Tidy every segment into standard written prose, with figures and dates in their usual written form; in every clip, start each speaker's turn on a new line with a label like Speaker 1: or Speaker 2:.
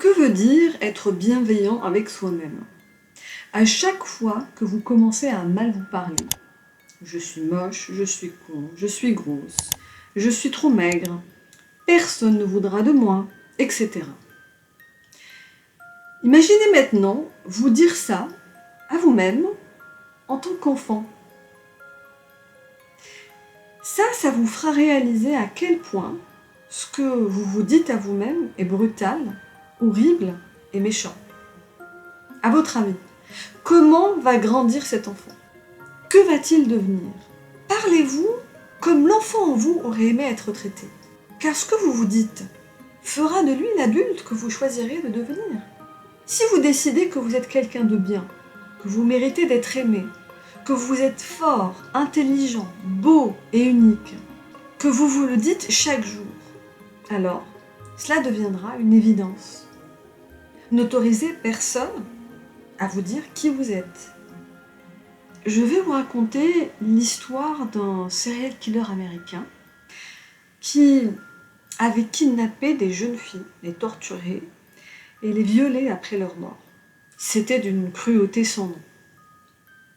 Speaker 1: Que veut dire être bienveillant avec soi-même? À chaque fois que vous commencez à mal vous parler, je suis moche, je suis con, je suis grosse, je suis trop maigre, personne ne voudra de moi, etc. Imaginez maintenant vous dire ça à vous-même en tant qu'enfant. Ça vous fera réaliser à quel point ce que vous vous dites à vous-même est brutal, horrible et méchant. À votre avis, comment va grandir cet enfant? Que va-t-il devenir? Parlez-vous comme l'enfant en vous aurait aimé être traité. Car ce que vous vous dites fera de lui l'adulte que vous choisirez de devenir. Si vous décidez que vous êtes quelqu'un de bien, que vous méritez d'être aimé, que vous êtes fort, intelligent, beau et unique, que vous le dites chaque jour, alors cela deviendra une évidence. N'autorisez personne à vous dire qui vous êtes. Je vais vous raconter l'histoire d'un serial killer américain qui avait kidnappé des jeunes filles, les torturé et les violé après leur mort. C'était d'une cruauté sans nom.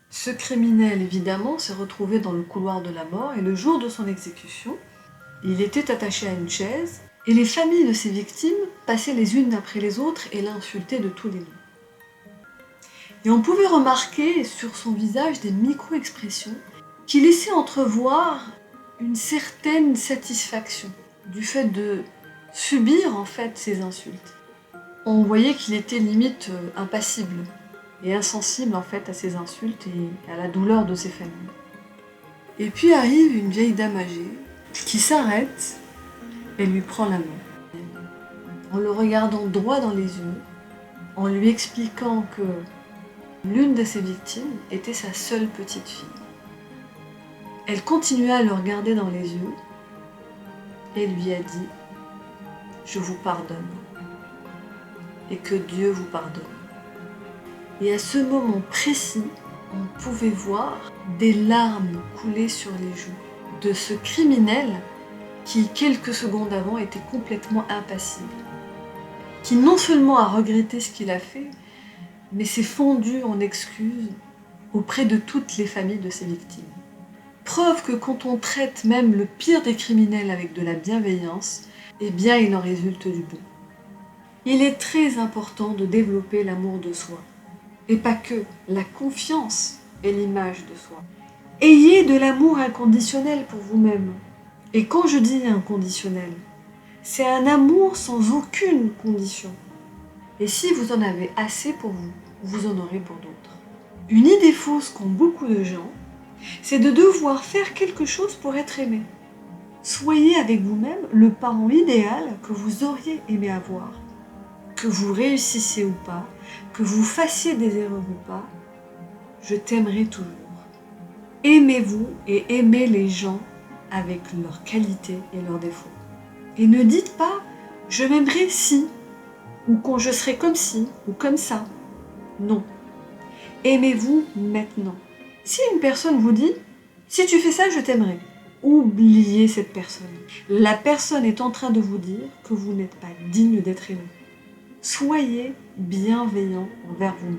Speaker 1: Ce criminel, évidemment, s'est retrouvé dans le couloir de la mort et le jour de son exécution, il était attaché à une chaise et les familles de ses victimes passaient les unes après les autres et l'insultaient de tous les noms. Et on pouvait remarquer sur son visage des micro-expressions qui laissaient entrevoir une certaine satisfaction du fait de subir en fait ces insultes. On voyait qu'il était limite impassible et insensible en fait à ces insultes et à la douleur de ses familles. Et puis arrive une vieille dame âgée qui s'arrête et lui prend la main. En le regardant droit dans les yeux, en lui expliquant que l'une de ses victimes était sa seule petite fille. Elle continua à le regarder dans les yeux et lui a dit « Je vous pardonne et que Dieu vous pardonne ». Et à ce moment précis, on pouvait voir des larmes couler sur les joues de ce criminel qui, quelques secondes avant, était complètement impassible, qui non seulement a regretté ce qu'il a fait, mais s'est fondu en excuses auprès de toutes les familles de ses victimes. Preuve que quand on traite même le pire des criminels avec de la bienveillance, eh bien il en résulte du bon. Il est très important de développer l'amour de soi, et pas que, la confiance et l'image de soi. Ayez de l'amour inconditionnel pour vous-même. Et quand je dis inconditionnel, c'est un amour sans aucune condition. Et si vous en avez assez pour vous, vous en aurez pour d'autres. Une idée fausse qu'ont beaucoup de gens, c'est de devoir faire quelque chose pour être aimé. Soyez avec vous-même le parent idéal que vous auriez aimé avoir. Que vous réussissiez ou pas, que vous fassiez des erreurs ou pas, je t'aimerai toujours. Aimez-vous et aimez les gens avec leurs qualités et leurs défauts. Et ne dites pas « je m'aimerai si » ou « quand je serai comme ci » ou « comme ça ». Non. Aimez-vous maintenant. Si une personne vous dit « si tu fais ça, je t'aimerai », oubliez cette personne. La personne est en train de vous dire que vous n'êtes pas digne d'être aimé. Soyez bienveillant envers vous-même.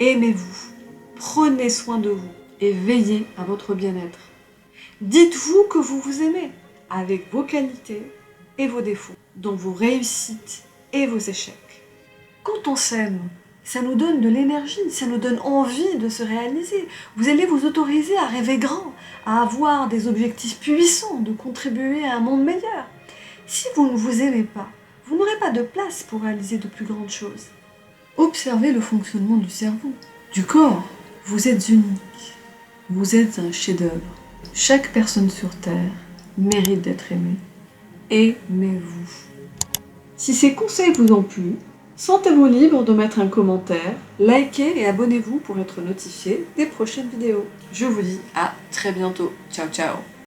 Speaker 1: Aimez-vous, prenez soin de vous et veillez à votre bien-être. Dites-vous que vous vous aimez avec vos qualités et vos défauts, dont vos réussites et vos échecs. Quand on s'aime, ça nous donne de l'énergie, ça nous donne envie de se réaliser. Vous allez vous autoriser à rêver grand, à avoir des objectifs puissants, de contribuer à un monde meilleur. Si vous ne vous aimez pas, vous n'aurez pas de place pour réaliser de plus grandes choses. Observez le fonctionnement du cerveau, du corps. Vous êtes unique. Vous êtes un chef-d'œuvre. Chaque personne sur Terre mérite d'être aimée. Aimez-vous. Si ces conseils vous ont plu, sentez-vous libre de mettre un commentaire, likez et abonnez-vous pour être notifié des prochaines vidéos. Je vous dis à très bientôt. Ciao ciao.